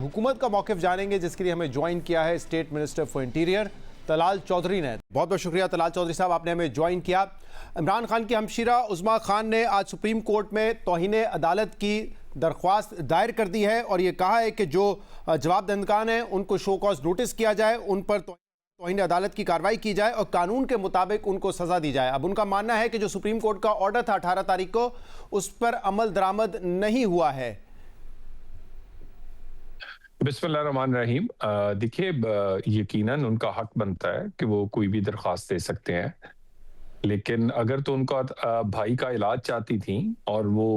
हुकूमत का मौक़िफ़ जानेंगे, जिसके लिए हमें ज्वाइन किया है state minister for interior Talal Chaudhry ने। बहुत बहुत शुक्रिया तलाल चौधरी साहब, आपने हमें ज्वाइन किया। इमरान खान की हमशीरा उज़्मा खान ने आज सुप्रीम कोर्ट में तौहीन अदालत की दरख्वास्त दायर कर दी है और ये कहा है कि जो जवाब दहंदगान हैं उनको शो कॉज नोटिस किया जाए, उन पर तौहीन अदालत की कार्रवाई की जाए और कानून के मुताबिक उनको सज़ा दी जाए। अब उनका मानना है कि जो सुप्रीम कोर्ट का ऑर्डर था 18 तारीख को, उस पर अमल दरामद नहीं हुआ है। बिस्मिल्लाहिर्रहमानिर्रहीम। देखिए, यकीनन उनका हक बनता है कि वो कोई भी दरख्वास्त दे सकते हैं, लेकिन अगर तो उनका भाई का इलाज चाहती थी और वो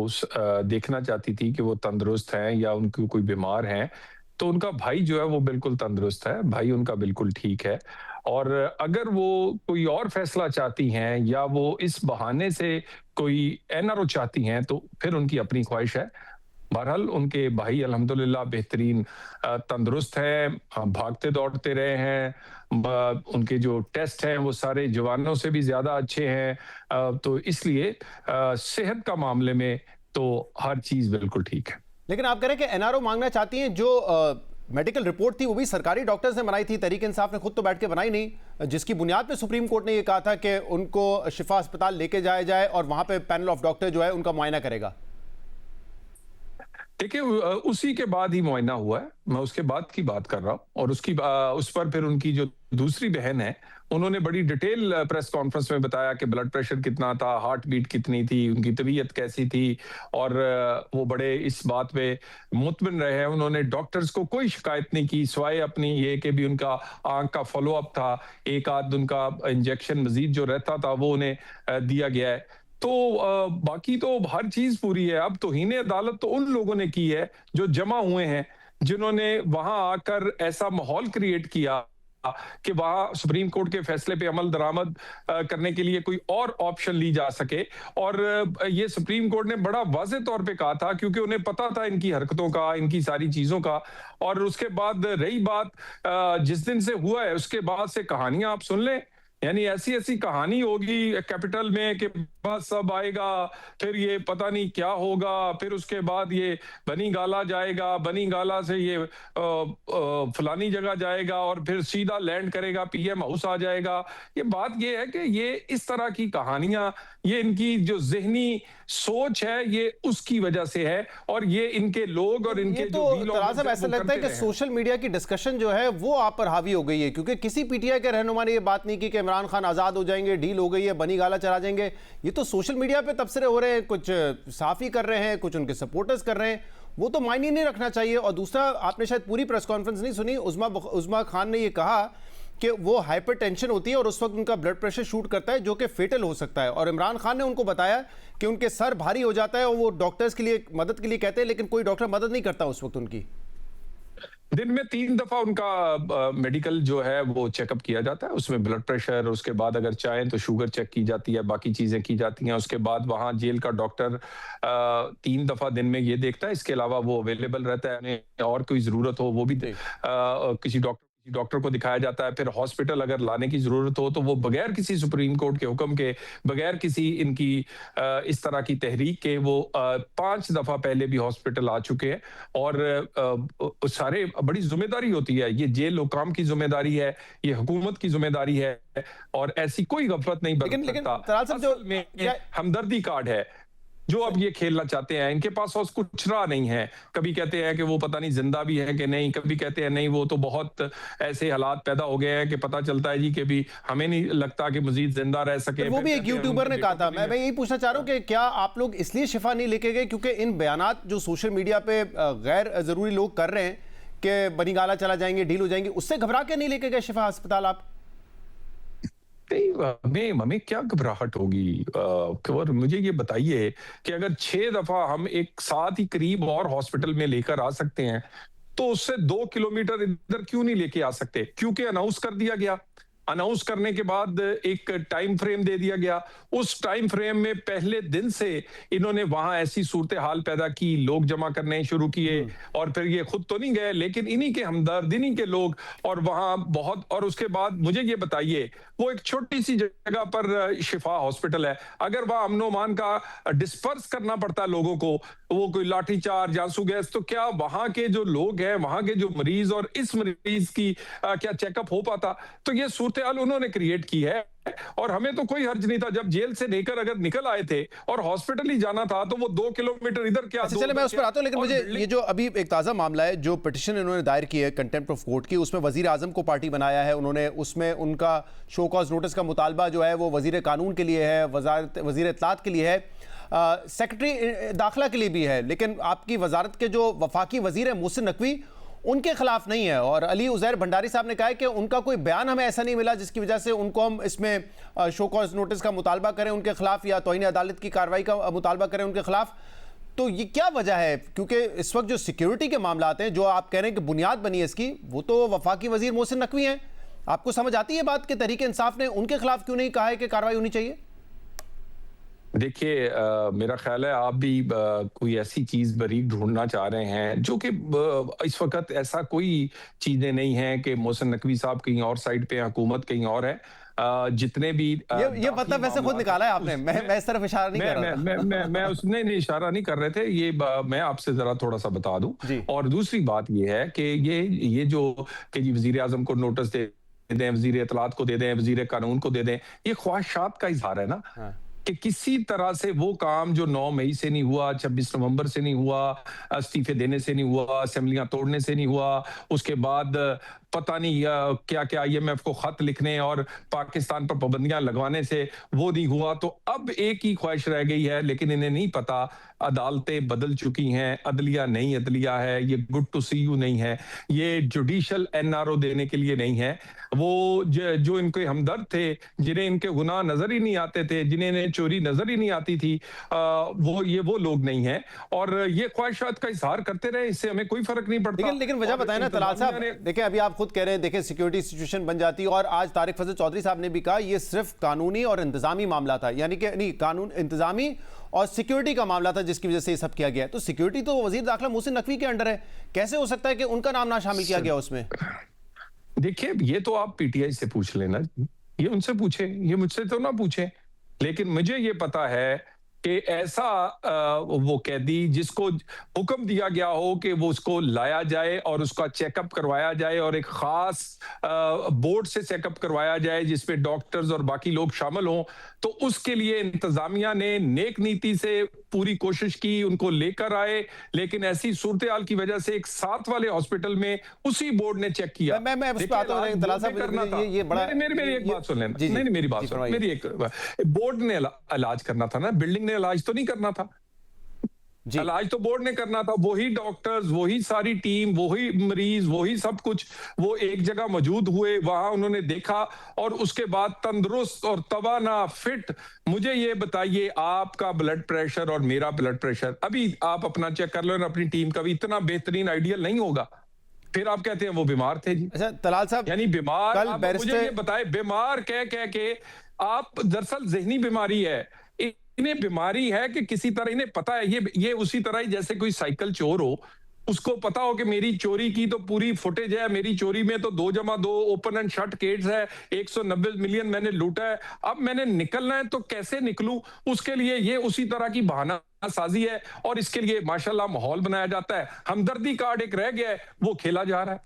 देखना चाहती थी कि वो तंदुरुस्त हैं या उनको कोई बीमार हैं, तो उनका भाई जो है वो बिल्कुल तंदुरुस्त है, भाई उनका बिल्कुल ठीक है। और अगर वो कोई और फैसला चाहती हैं या वो इस बहाने से कोई एनआरओ चाहती हैं, तो फिर उनकी अपनी ख्वाहिश है। बहरहाल उनके भाई अल्हम्दुलिल्लाह बेहतरीन तंदुरुस्त हैं, भागते दौड़ते रहे हैं, उनके जो टेस्ट हैं वो सारे जवानों से भी ज्यादा अच्छे हैं, तो इसलिए सेहत का मामले में तो हर चीज बिल्कुल ठीक है। लेकिन आप कह रहे हैं कि एनआरओ मांगना चाहती हैं, जो मेडिकल रिपोर्ट थी वो भी सरकारी डॉक्टर्स ने बनाई थी, तहरीक इंसाफ ने खुद तो बैठ के बनाई नहीं, जिसकी बुनियाद पे सुप्रीम कोर्ट ने ये कहा था कि उनको शिफा अस्पताल लेके जाया जाए और वहां पे पैनल ऑफ डॉक्टर जो है उनका मुआयना करेगा। देखिए, उसी के बाद ही मुआयना हुआ है, मैं उसके बाद की बात कर रहा हूँ। और उस पर फिर उनकी जो दूसरी बहन है, उन्होंने बड़ी डिटेल प्रेस कॉन्फ्रेंस में बताया कि ब्लड प्रेशर कितना था, हार्ट बीट कितनी थी, उनकी तबीयत कैसी थी, और वो बड़े इस बात पे मुतमिन रहे हैं। उन्होंने डॉक्टर्स को कोई शिकायत नहीं की, सिवाय अपनी ये कि भी उनका आंख का फॉलोअप था, एक आध उनका इंजेक्शन मजीद जो रहता था वो उन्हें दिया गया है। तो बाकी तो हर चीज पूरी है। अब तौहीन अदालत तो उन लोगों ने की है जो जमा हुए हैं, जिन्होंने वहां आकर ऐसा माहौल क्रिएट किया कि वहां सुप्रीम कोर्ट के फैसले पे अमल दरामद करने के लिए कोई और ऑप्शन ली जा सके। और ये सुप्रीम कोर्ट ने बड़ा वाज़ेह तौर पे कहा था, क्योंकि उन्हें पता था इनकी हरकतों का, इनकी सारी चीजों का। और उसके बाद रही बात जिस दिन से हुआ है, उसके बाद से कहानियां आप सुन लें, यानी ऐसी ऐसी कहानी होगी कैपिटल में कि बस सब आएगा, फिर ये पता नहीं क्या होगा, फिर उसके बाद ये बनी गाला जाएगा, बनी गाला से ये फलानी जगह जाएगा और फिर सीधा लैंड करेगा, पीएम हाउस आ जाएगा। ये बात ये है कि ये इस तरह की कहानियां, ये इनकी जो जहनी सोच है, ये उसकी वजह से है। और ये इनके लोग और इनके तो तलाल साहब, ऐसा लगता है कि सोशल मीडिया की डिस्कशन जो है वो आप पर हावी हो गई है, क्योंकि किसी पीटीआई के रहनुमा ने ये बात नहीं की कि इमरान खान आजाद हो जाएंगे, डील हो गई है, बनी गाला चला जाएंगे। ये तो सोशल मीडिया पे तबसरे हो रहे हैं, कुछ साफी कर रहे हैं, कुछ उनके सपोर्टर्स कर रहे हैं, वो तो मायने नहीं रखना चाहिए। और दूसरा, आपने शायद पूरी प्रेस कॉन्फ्रेंस नहीं सुनी, उज़्मा खान ने ये कहा कि वो हाइपरटेंशन होती है और उस वक्त उनका ब्लड प्रेशर शूट करता है, जो कि फेटल हो सकता है। और इमरान खान ने उनको बताया कि उनके सर भारी हो जाता है और वो डॉक्टर्स के लिए मदद के लिए कहते हैं, लेकिन कोई डॉक्टर मदद नहीं करता उस वक्त उनकी। दिन में 3 दफा उनका मेडिकल जो है वो चेकअप किया जाता है, उसमें ब्लड प्रेशर, उसके बाद अगर चाहें तो शुगर चेक की जाती है, बाकी चीजें की जाती हैं। उसके बाद वहां जेल का डॉक्टर 3 दफा दिन में ये देखता है। इसके अलावा वो अवेलेबल रहता है, और कोई जरूरत हो वो भी किसी डॉक्टर को दिखाया जाता है। फिर हॉस्पिटल अगर लाने की जरूरत हो तो वो बगैर किसी सुप्रीम कोर्ट के हुक्म के, बगैर किसी इनकी इस तरह की तहरीक के, वो 5 दफा पहले भी हॉस्पिटल आ चुके हैं। और सारे बड़ी जिम्मेदारी होती है, ये जेल हुकाम की जिम्मेदारी है, ये हुकूमत की जिम्मेदारी है, और ऐसी कोई गफलत नहीं बरत सकता। असल में हमदर्दी कार्ड है जो अब ये खेलना चाहते हैं। इनके पास कुछ रहा नहीं है। कभी कहते हैं कि वो पता नहीं जिंदा भी है कि नहीं, कभी कहते हैं नहीं वो तो बहुत ऐसे हालात पैदा हो गए हैं कि पता चलता है जी कि भी हमें नहीं लगता कि मजीद जिंदा रह सके। वो भी एक यूट्यूबर ने कहा था। मैं यही पूछना चाह रहा हूँ कि क्या आप लोग इसलिए शिफा नहीं लेके गए क्योंकि इन बयानात जो सोशल मीडिया पे गैर जरूरी लोग कर रहे हैं कि बनी गाला चला जाएंगे, डील हो जाएंगे, उससे घबरा के नहीं लेके गए शिफा अस्पताल आप? हमें क्या घबराहट होगी? और मुझे ये बताइए कि अगर 6 दफा हम एक साथ ही करीब और हॉस्पिटल में लेकर आ सकते हैं, तो उससे 2 किलोमीटर इधर क्यों नहीं लेके आ सकते? क्योंकि अनाउंस कर दिया गया। अनाउंस करने के बाद एक टाइम फ्रेम दे दिया गया। उस टाइम फ्रेम में पहले दिन से इन्होंने वहां ऐसी सूरत हाल पैदा की, लोग जमा करने शुरू किए, और फिर ये खुद तो नहीं गए लेकिन इन्हीं के हमदर्द, इन्हीं के लोग, और वहां बहुत, और उसके बाद मुझे ये बताइए, वो एक छोटी सी जगह पर शिफा हॉस्पिटल है, अगर वहां अमनो अमान का डिस्पर्स करना पड़ता है लोगों को, वो कोई लाठीचार्ज, आंसू गैस, तो क्या वहां के जो लोग हैं, वहां के जो मरीज और इस मरीज की क्या चेकअप हो पाता? तो ये सूरत हाल उन्होंने क्रिएट की है, और हमें तो कोई हर्ज नहीं था। जब जेल से लेकर अगर निकल आए थे और हॉस्पिटल ही जाना था तो वो 2 किलोमीटर इधर क्या, अच्छा चले मैं उस पर आता हूं, लेकिन मुझे ये जो अभी एक ताजा मामला है, जो पिटीशन इन्होंने दायर की है कंटेम्प्ट ऑफ कोर्ट की, उसमें वजीर आजम को पार्टी बनाया है उन्होंने, उसमें उनका शो कॉज नोटिस का मुतालबा जो है वो वजीर कानून के लिए है, वजीर इत्तलात के लिए है, सेक्रेटरी दाखिला के लिए भी है, लेकिन आपकी वजारत के जो वफाकी वजीर है मोहसिन नकवी, उनके खिलाफ नहीं है। और अली उज़ैर भंडारी साहब ने कहा है कि उनका कोई बयान हमें ऐसा नहीं मिला जिसकी वजह से उनको हम इसमें शो कॉज नोटिस का मुतालबा करें उनके खिलाफ, या तौहीन अदालत की कार्रवाई का मुतालबा करें उनके खिलाफ। तो ये क्या वजह है? क्योंकि इस वक्त जो सिक्योरिटी के मामला आते हैं, जो आप कह रहे हैं कि बुनियाद बनी है इसकी, वो तो वफाकी वजीर मोहसिन नकवी हैं। आपको समझ आती है बात कि तहरीक इंसाफ ने उनके खिलाफ क्यों नहीं कहा है कि कार्रवाई होनी चाहिए? देखिए, मेरा ख्याल है आप भी कोई ऐसी चीज बरीक ढूंढना चाह रहे हैं, जो कि इस वक्त ऐसा कोई चीजें नहीं है कि मोहसिन नकवी साहब कहीं और साइड पे, हुकूमत कहीं और है। जितने भी ये मतलब वैसे खुद निकाला है आपने, मैं इस तरफ इशारा नहीं कर रहा था। मैं उसने नहीं, इशारा नहीं कर रहे थे, ये मैं आपसे जरा थोड़ा सा बता दूं। और दूसरी बात ये है कि ये जो कि जी वजीर आजम को नोटिस दे दें, वजीर इत्तलात को दे दें, वजीर कानून को दे दें, ये ख्वाहिशात का इजहार है ना। कि किसी तरह से वो काम जो 9 मई से नहीं हुआ, 26 नवंबर से नहीं हुआ, इस्तीफे देने से नहीं हुआ, असेंबलियां तोड़ने से नहीं हुआ, उसके बाद पता नहीं क्या क्या IMF को खत लिखने और पाकिस्तान पर पाबंदियां लगवाने से वो नहीं हुआ, तो अब एक ही ख्वाहिश रह गई है, लेकिन इन्हें नहीं पता अदालतें बदल चुकी हैं, अदलिया नई अदलिया है, ये गुड टू सी यू नहीं है, ये जुडिशल NRO देने के लिए नहीं है। वो जो इनके हमदर्द थे, जिन्हें इनके गुनाह नजर ही नहीं आते थे, जिन्हें चोरी नजर ही नहीं आती थी, वो लोग नहीं है, और ये ख्वाहिशात का इजहार करते रहे, इससे हमें कोई फर्क नहीं पड़ता। लेकिन वजह बताए ना तलाल साहब, देखिए अभी आप खुद कह रहे हैं, देखिए सिक्योरिटी सिचुएशन बन जाती, और आज तारिक फजल चौधरी साहब ने भी कहा ये सिर्फ कानूनी और इंतजामी मामला था, यानी कि नहीं, कानून, इंतजामी और सिक्योरिटी का मामला था जिसकी वजह से ये सब किया गया है। तो सिक्योरिटी तो वजीर दाखिला मोहसिन नकवी के अंडर है, कैसे हो सकता है कि उनका नाम ना शामिल किया गया उसमें? देखिए, ये तो आप PTI से पूछ लेना, ये उनसे पूछे, ये मुझसे तो ना पूछे। लेकिन मुझे ये पता है कि ऐसा वो कैदी जिसको हुक्म दिया गया हो कि वो उसको लाया जाए और उसका चेकअप करवाया जाए, और एक खास बोर्ड से चेकअप करवाया जाए जिसमें डॉक्टर्स और बाकी लोग शामिल हों, तो उसके लिए इंतजामिया ने नेक नीति से पूरी कोशिश की, उनको लेकर आए, लेकिन ऐसी सूरत हाल की वजह से एक साथ वाले हॉस्पिटल में उसी बोर्ड ने चेक किया। मैं उस पे आता हूं, तलाल साहब, ये बड़ा, मेरी एक बात सुन लेना, नहीं मेरी बात सुन, मेरी एक, बोर्ड ने इलाज करना था ना, बिल्डिंग ने इलाज तो नहीं करना था। इलाज तो बोर्ड ने करना था, वही डॉक्टर्स, वही सारी टीम, वही मरीज, वही सब कुछ, वो एक जगह मौजूद हुए, वहां उन्होंने देखा, और उसके बाद तंदुरुस्त और तवाना, फिट। मुझे ये बताइए, आपका ब्लड प्रेशर और मेरा ब्लड प्रेशर, अभी आप अपना चेक कर लो, अपनी टीम का भी इतना बेहतरीन आइडियल नहीं होगा, फिर आप कहते हैं वो बीमार थे जी। अच्छा तलाल साहब, यानी बीमार, मुझे ये बताए, बीमार कह के आप, दरअसल जहनी बीमारी है, इन्हें बीमारी है कि किसी तरह इन्हें पता है, ये उसी तरह ही जैसे कोई साइकिल चोर हो, उसको पता हो कि मेरी चोरी की तो पूरी फुटेज है, मेरी चोरी में तो 2+2 ओपन एंड शट केस है, 190 मिलियन मैंने लूटा है, अब मैंने निकलना है तो कैसे निकलूं, उसके लिए ये उसी तरह की बहाना साजी है, और इसके लिए माशाल्लाह माहौल बनाया जाता है। हमदर्दी कार्ड एक रह गया है, वो खेला जा रहा है।